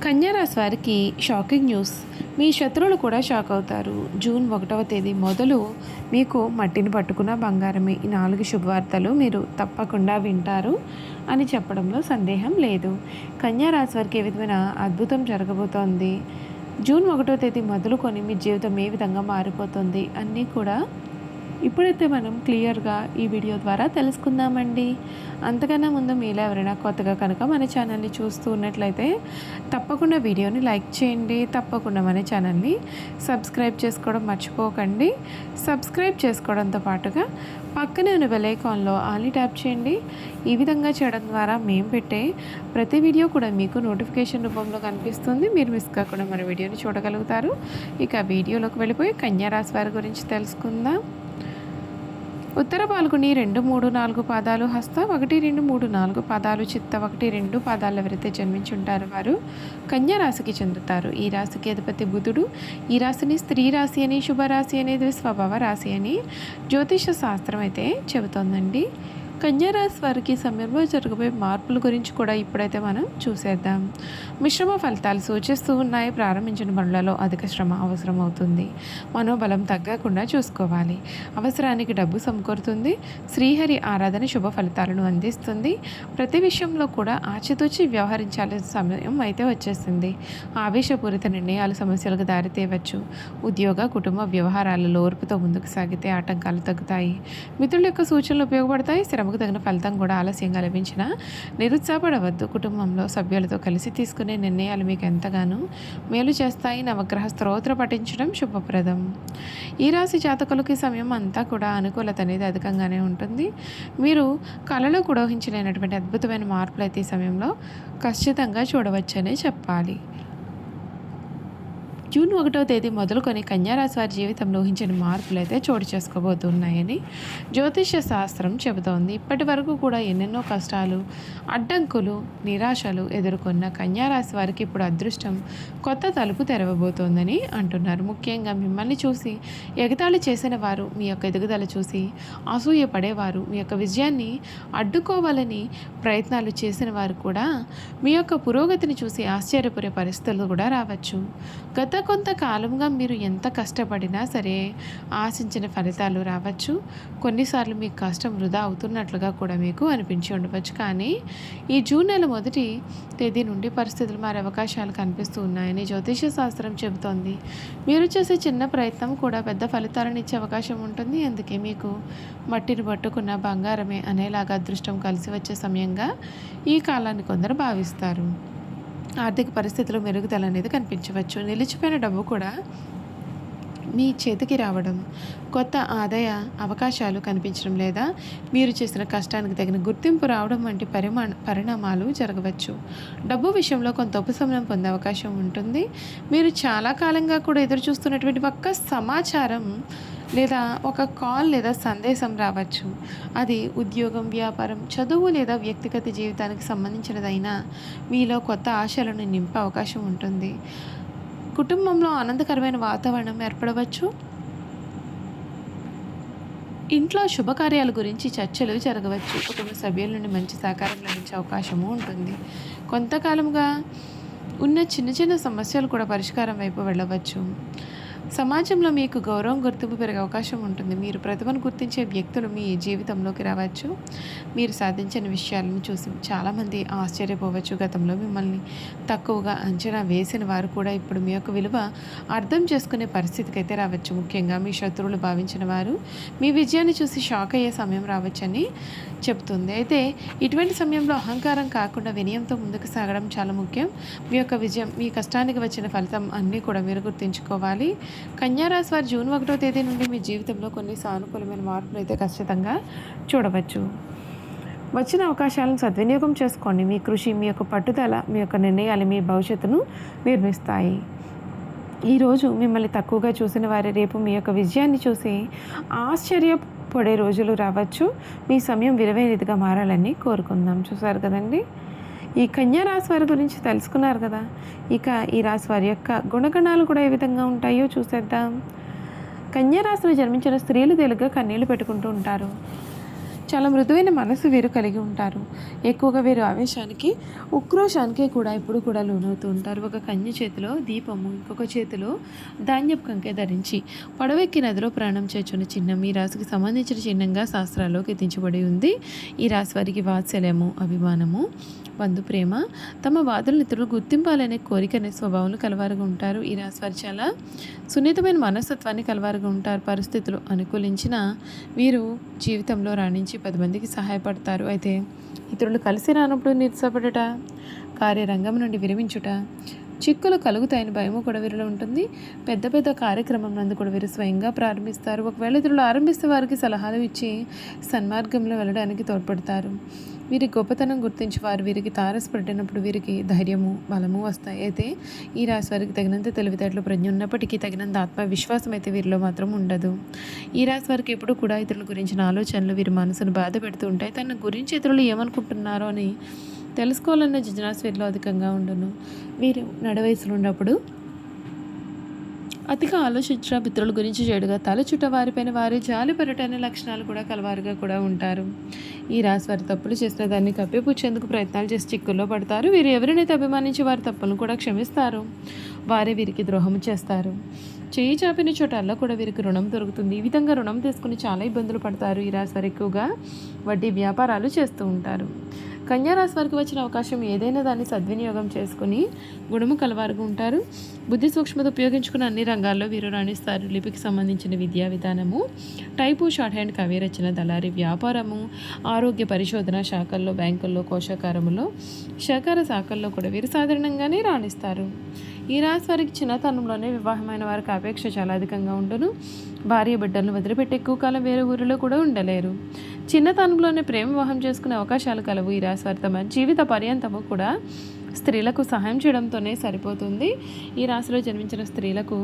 కన్యా రాశి వారికి shocking news. మీ శత్రువులు కూడా షాక్ అవుతారు. జూన్ 1వ తేదీ మొదలు మీకు మట్టిని పట్టుకున్న బంగారమే. ఈ 4 శుభవార్తలు మీరు తప్పకుండా వింటారు అని చెప్పడంలో సందేహం లేదు. కన్యా రాశి వారికి ఏ విధమైన అద్భుతం జరగబోతోంది, జూన్ 1వ తేదీ మొదలుకొని మీ జీవితం ఏ విధంగా మారిపోతుంది అన్నీ కూడా ఇప్పుడైతే మనం క్లియర్గా ఈ వీడియో ద్వారా తెలుసుకుందామండి. అంతకన్నా ముందు మీలో ఎవరైనా కొత్తగా కనుక మన ఛానల్ని చూస్తూ ఉన్నట్లయితే తప్పకుండా వీడియోని లైక్ చేయండి. తప్పకుండా మన ఛానల్ని సబ్స్క్రైబ్ చేసుకోవడం మర్చిపోకండి. సబ్స్క్రైబ్ చేసుకోవడంతో పాటుగా పక్కనే ఉన్న బెల్ ఐకాన్లో ఆల్ని ట్యాప్ చేయండి. ఈ విధంగా చేయడం ద్వారా మేము పెట్టే ప్రతి వీడియో కూడా మీకు నోటిఫికేషన్ రూపంలో కనిపిస్తుంది. మీరు మిస్ కాకుండా మన వీడియోని చూడగలుగుతారు. ఇక వీడియోలోకి వెళ్ళిపోయి కన్యా రాశి వారి గురించి తెలుసుకుందాం. ఉత్తర పాల్గొని 2, 3, 4 పాదాలు, హస్త 1, 2, 3, 4 పాదాలు, చిత్త 1, 2 పాదాలు ఎవరైతే జన్మించుంటారో వారు కన్యా రాశికి చెందుతారు. ఈ రాశికి అధిపతి బుధుడు. ఈ రాశిని స్త్రీ రాశి అని, శుభరాశి అనేది స్వభావ రాశి అని జ్యోతిష శాస్త్రం అయితే చెబుతోందండి. కన్యా రాశి వారికి సమయంలో జరగబోయే మార్పుల గురించి కూడా ఇప్పుడైతే మనం చూసేద్దాం. మిశ్రమ ఫలితాలు సూచిస్తూ ఉన్నాయి. ప్రారంభించిన పనులలో అధిక శ్రమ అవసరం అవుతుంది. మనోబలం తగ్గకుండా చూసుకోవాలి. అవసరానికి డబ్బు సమకూరుతుంది. శ్రీహరి ఆరాధన శుభ ఫలితాలను అందిస్తుంది. ప్రతి విషయంలో కూడా ఆచితూచి వ్యవహరించాల్సిన సమయం అయితే వచ్చేసింది. ఆవేశపూరిత నిర్ణయాలు సమస్యలకు దారితీయవచ్చు. ఉద్యోగ కుటుంబ వ్యవహారాలలో ఓర్పుతో ముందుకు సాగితే ఆటంకాలు తగ్గుతాయి. మిత్రుల యొక్క సూచనలు ఉపయోగపడతాయి. శ్రమకు తగిన ఫలితం కూడా ఆలస్యంగా లభించినా నిరుత్సాహపడవద్దు. కుటుంబంలో సభ్యులతో కలిసి తీసుకునే నిర్ణయాలు మీకు ఎంతగానో మేలు చేస్తాయి. నవగ్రహ స్తోత్ర పఠించడం శుభప్రదం. ఈ రాశి జాతకులకి సమయం అంతా కూడా అనుకూలత అనేది అధికంగానే ఉంటుంది. మీరు కళలో కూడా ఊహించలేనటువంటి అద్భుతమైన మార్పులు అయితే ఈ సమయంలో ఖచ్చితంగా చూడవచ్చనే చెప్పాలి. జూన్ 1వ తేదీ మొదలుకొని కన్యా రాశి వారి జీవితంలో ఊహించిన మార్పులు అయితే చోటు చేసుకోబోతున్నాయని జ్యోతిష శాస్త్రం చెబుతోంది. ఇప్పటి వరకు కూడా ఎన్నెన్నో కష్టాలు, అడ్డంకులు, నిరాశలు ఎదుర్కొన్న కన్యా రాశి వారికి ఇప్పుడు అదృష్టం కొత్త తలుపు తెరవబోతోందని అంటున్నారు. ముఖ్యంగా మిమ్మల్ని చూసి ఎగతాళి చేసిన వారు, మీ యొక్క ఎదుగుదల చూసి అసూయపడేవారు, మీ యొక్క విజయాన్ని అడ్డుకోవాలని ప్రయత్నాలు చేసిన వారు కూడా మీ యొక్క పురోగతిని చూసి ఆశ్చర్యపోయే పరిస్థితులు కూడా రావచ్చు. గత కొంతకాలంగా మీరు ఎంత కష్టపడినా సరే ఆశించిన ఫలితాలు రావచ్చు. కొన్నిసార్లు మీ కష్టం వృధా అవుతున్నట్లుగా కూడా మీకు అనిపించి ఉండవచ్చు. కానీ ఈ జూన్ నెల మొదటి తేదీ నుండి పరిస్థితులు మారే అవకాశాలు కనిపిస్తూ ఉన్నాయని జ్యోతిష శాస్త్రం చెబుతోంది. మీరు చేసే చిన్న ప్రయత్నం కూడా పెద్ద ఫలితాలను ఇచ్చే అవకాశం ఉంటుంది. అందుకే మీకు మట్టిని పట్టుకున్న బంగారమే అనేలాగా అదృష్టం కలిసి వచ్చే సమయంగా ఈ కాలాన్ని కొందరు భావిస్తారు. ఆర్థిక పరిస్థితులు మెరుగుదల అనేది కనిపించవచ్చు. నిలిచిపోయిన డబ్బు కూడా మీ చేతికి రావడం, కొత్త ఆదాయ అవకాశాలు కనిపించడం లేదా మీరు చేసిన కష్టానికి తగిన గుర్తింపు రావడం వంటి పరిణామాలు జరగవచ్చు. డబ్బు విషయంలో కొంత ఉపశమనం పొందే అవకాశం ఉంటుంది. మీరు చాలా కాలంగా కూడా ఎదురు చూస్తున్నటువంటి ఒక్క సమాచారం లేదా ఒక కాల్ లేదా సందేశం రావచ్చు. అది ఉద్యోగం, వ్యాపారం, చదువు లేదా వ్యక్తిగత జీవితానికి సంబంధించినదైనా మీలో కొత్త ఆశలను నింపే అవకాశం ఉంటుంది. కుటుంబంలో ఆనందకరమైన వాతావరణం ఏర్పడవచ్చు. ఇంట్లో శుభకార్యాల గురించి చర్చలు జరగవచ్చు. కుటుంబ సభ్యుల నుండి మంచి సహకారం లభించే అవకాశము ఉంటుంది. కొంతకాలంగా ఉన్న చిన్న చిన్న సమస్యలు కూడా పరిష్కారం వైపు వెళ్ళవచ్చు. సమాజంలో మీకు గౌరవం, గుర్తింపు పెరిగే అవకాశం ఉంటుంది. మీరు ప్రతిభను గుర్తించే వ్యక్తులు మీ జీవితంలోకి రావచ్చు. మీరు సాధించిన విషయాలను చూసి చాలామంది ఆశ్చర్యపోవచ్చు. గతంలో మిమ్మల్ని తక్కువగా అంచనా వేసిన వారు కూడా ఇప్పుడు మీ యొక్క విలువ అర్థం చేసుకునే పరిస్థితికి అయితే రావచ్చు. ముఖ్యంగా మీ శత్రువులు భావించిన వారు మీ విజయాన్ని చూసి షాక్ అయ్యే సమయం రావచ్చని చెప్తుంది. అయితే ఇటువంటి సమయంలో అహంకారం కాకుండా వినయంతో ముందుకు సాగడం చాలా ముఖ్యం. మీ యొక్క విజయం, మీ కష్టానికి వచ్చిన ఫలితం అన్నీ కూడా మీరు గుర్తుంచుకోవాలి. కన్యా రాశి వారు జూన్ 1వ తేదీ నుండి మీ జీవితంలో కొన్ని సానుకూలమైన మార్పులు అయితే ఖచ్చితంగా చూడవచ్చు. వచ్చిన అవకాశాలను సద్వినియోగం చేసుకోండి. మీ కృషి, మీ యొక్క పట్టుదల, మీ యొక్క నిర్ణయాలు మీ భవిష్యత్తును నిర్మిస్తాయి. ఈరోజు మిమ్మల్ని తక్కువగా చూసిన వారి రేపు మీ యొక్క విజయాన్ని చూసి ఆశ్చర్యపడే రోజులు రావచ్చు. మీ సమయం విలువైనదిగా మారాలని కోరుకుందాం. చూసారు కదండి, ఈ కన్యా రాశి వారి గురించి తెలుసుకున్నారు కదా. ఇక ఈ రాశి వారి యొక్క గుణగణాలు కూడా ఏ విధంగా ఉంటాయో చూసేద్దాం. కన్యా రాశిలో జన్మించిన స్త్రీలు తేలిగ్గా కన్నీళ్లు పెట్టుకుంటూ ఉంటారు. చాలా మృదువైన మనసు వీరు కలిగి ఉంటారు. ఎక్కువగా వీరు ఆవేశానికి, ఉక్రోషానికి కూడా ఎప్పుడు కూడా లోనవుతూ ఉంటారు. ఒక కన్య చేతిలో దీపము, ఇంకొక చేతిలో ధాన్యపు కంకె ధరించి పడవెక్కి నదిలో ప్రాణం చేర్చున్న చిహ్నం ఈ రాశికి సంబంధించిన చిహ్నంగా శాస్త్రాల్లో కీర్తించబడి ఉంది. ఈ రాశి వారికి వాత్సల్యము, అభిమానము, బంధు ప్రేమ, తమ బాధలను ఇతరులు గుర్తింపాలనే కోరిక అనే స్వభావం కలవారుగా ఉంటారు. ఈ రాశి వారు చాలా సున్నితమైన మనస్తత్వాన్ని కలవారుగా ఉంటారు. పరిస్థితులు అనుకూలించిన వీరు జీవితంలో రాణించి 10 మందికి సహాయపడతారు. అయితే ఇతరులు కలిసి రానప్పుడు నిరుత్సాహపడట, కార్యరంగం నుండి విరమించుట, చిక్కులు కలుగుతాయని భయము కూడా వీరిలో ఉంటుంది. పెద్ద పెద్ద కార్యక్రమం నందు కూడా వీరు స్వయంగా ప్రారంభిస్తారు. ఒకవేళ ఇతరులు ఆరంభిస్తే వారికి సలహాలు ఇచ్చి సన్మార్గంలో వెళ్ళడానికి తోడ్పడతారు. వీరి గొప్పతనం గుర్తించి వారు వీరికి తారసపడినప్పుడు వీరికి ధైర్యము, బలము వస్తాయి. అయితే ఈ రాశి వారికి తగినంత తెలివితేటలు, ప్రజ్ఞ ఉన్నప్పటికీ తగినంత ఆత్మవిశ్వాసం అయితే వీరిలో మాత్రం ఉండదు. ఈ రాశి వారికి ఎప్పుడు కూడా ఇతరుల గురించిన ఆలోచనలు వీరి మనసును బాధ పెడుతూ ఉంటాయి. తన గురించి ఇతరులు ఏమనుకుంటున్నారో అని తెలుసుకోవాలన్న జిజ్ఞాస వీరిలో అధికంగా ఉండును. వీరు నడవయసులో ఉన్నప్పుడు అతిగా ఆలోచించడం, ఇతరుల గురించి చెడుగా తలచుట, వారిపైన వారి జాలి పడటనే లక్షణాలు కూడా కలవారుగా కూడా ఉంటారు. ఈ రాశి వారి తప్పులు చేసిన దాన్ని కప్పిపుచ్చేందుకు ప్రయత్నాలు చేసి చిక్కుల్లో పడతారు. వీరు ఎవరినైతే అభిమానించి వారి తప్పులను కూడా క్షమిస్తారు, వారే వీరికి ద్రోహం చేస్తారు. చేయి చాపిన చోటల్లో కూడా వీరికి రుణం దొరుకుతుంది. ఈ విధంగా రుణం తీసుకుని చాలా ఇబ్బందులు పడతారు. ఈ రాశి వారు ఎక్కువగా వడ్డీ వ్యాపారాలు చేస్తూ ఉంటారు. కన్యా రాశి వారికి వచ్చిన అవకాశం ఏదైనా దాన్ని సద్వినియోగం చేసుకుని గుణము కలవారుగా ఉంటారు. బుద్ధి సూక్ష్మత ఉపయోగించుకుని అన్ని రంగాల్లో వీరు రాణిస్తారు. లిపికి సంబంధించిన విద్యా విధానము, టైపు, షార్ట్ హ్యాండ్, కవి రచన, దళారీ వ్యాపారము, ఆరోగ్య పరిశోధన శాఖల్లో, బ్యాంకుల్లో, కోశాకారములో, సహకార శాఖల్లో కూడా వీరు సాధారణంగానే రాణిస్తారు. ఈ రాశి వారికి చిన్నతనంలోనే వివాహమైన వారికి అపేక్ష చాలా అధికంగా ఉండును. భార్య బిడ్డలను వదిలిపెట్టి ఎక్కువ కాలం వేరే ఊరిలో కూడా ఉండలేరు. చిన్నతనంలోనే ప్రేమ వివాహం చేసుకునే అవకాశాలు కలవు. ఈ రాశి వారి తమ జీవిత పర్యంతము కూడా స్త్రీలకు సహాయం చేయడంతోనే సరిపోతుంది. ఈ రాశిలో జన్మించిన స్త్రీలకు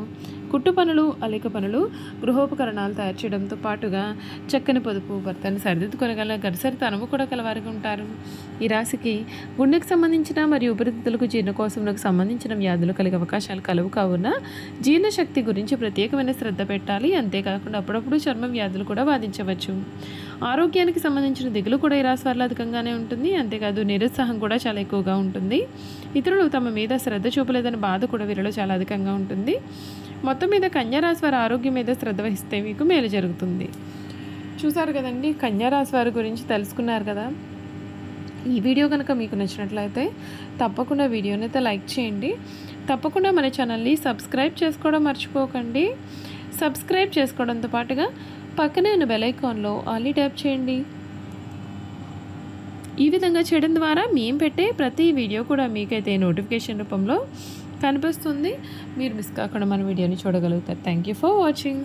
కుట్టు పనులు, అలిక పనులు, గృహోపకరణాలు తయారు చేయడంతో పాటుగా చక్కని పొదుపు, భర్తను సరిదిద్దుకొనగల గడిసరితనము కూడా కలవారుగా ఉంటారు. ఈ రాశికి గుండెకు సంబంధించిన మరియు ఊపిరితిత్తులకు, జీర్ణకోశములకు సంబంధించిన వ్యాధులు కలిగే అవకాశాలు కలవు. కావున జీర్ణశక్తి గురించి ప్రత్యేకమైన శ్రద్ధ పెట్టాలి. అంతేకాకుండా అప్పుడప్పుడు చర్మ వ్యాధులు కూడా బాధించవచ్చు. ఆరోగ్యానికి సంబంధించిన దిగులు కూడా ఈ రాశి వారిలో అధికంగానే ఉంటుంది. అంతేకాదు నిరుత్సాహం కూడా చాలా ఎక్కువగా ఉంటుంది. ఇతరులు తమ మీద శ్రద్ధ చూపలేదని బాధ కూడా వీరిలో చాలా అధికంగా ఉంటుంది. మొత్తం మీద కన్యా రాశి వారి ఆరోగ్యం మీద శ్రద్ధ వహిస్తే మీకు మేలు జరుగుతుంది. చూసారు కదండి, కన్యా రాశి వారి గురించి తెలుసుకున్నారు కదా. ఈ వీడియో కనుక మీకు నచ్చినట్లయితే తప్పకుండా వీడియోని అయితే లైక్ చేయండి. తప్పకుండా మన ఛానల్ని సబ్స్క్రైబ్ చేసుకోవడం మర్చిపోకండి. సబ్స్క్రైబ్ చేసుకోవడంతో పాటుగా పక్కనే ఉన్న బెల్ ఐకాన్లో ఆల్ ట్యాప్ చేయండి. ఈ విధంగా చేయడం ద్వారా మేము పెట్టే ప్రతి వీడియో కూడా మీకైతే నోటిఫికేషన్ రూపంలో కనిపిస్తుంది. మీరు మిస్ కాకుండా మన వీడియోని చూడగలుగుతారు. Thank you for watching.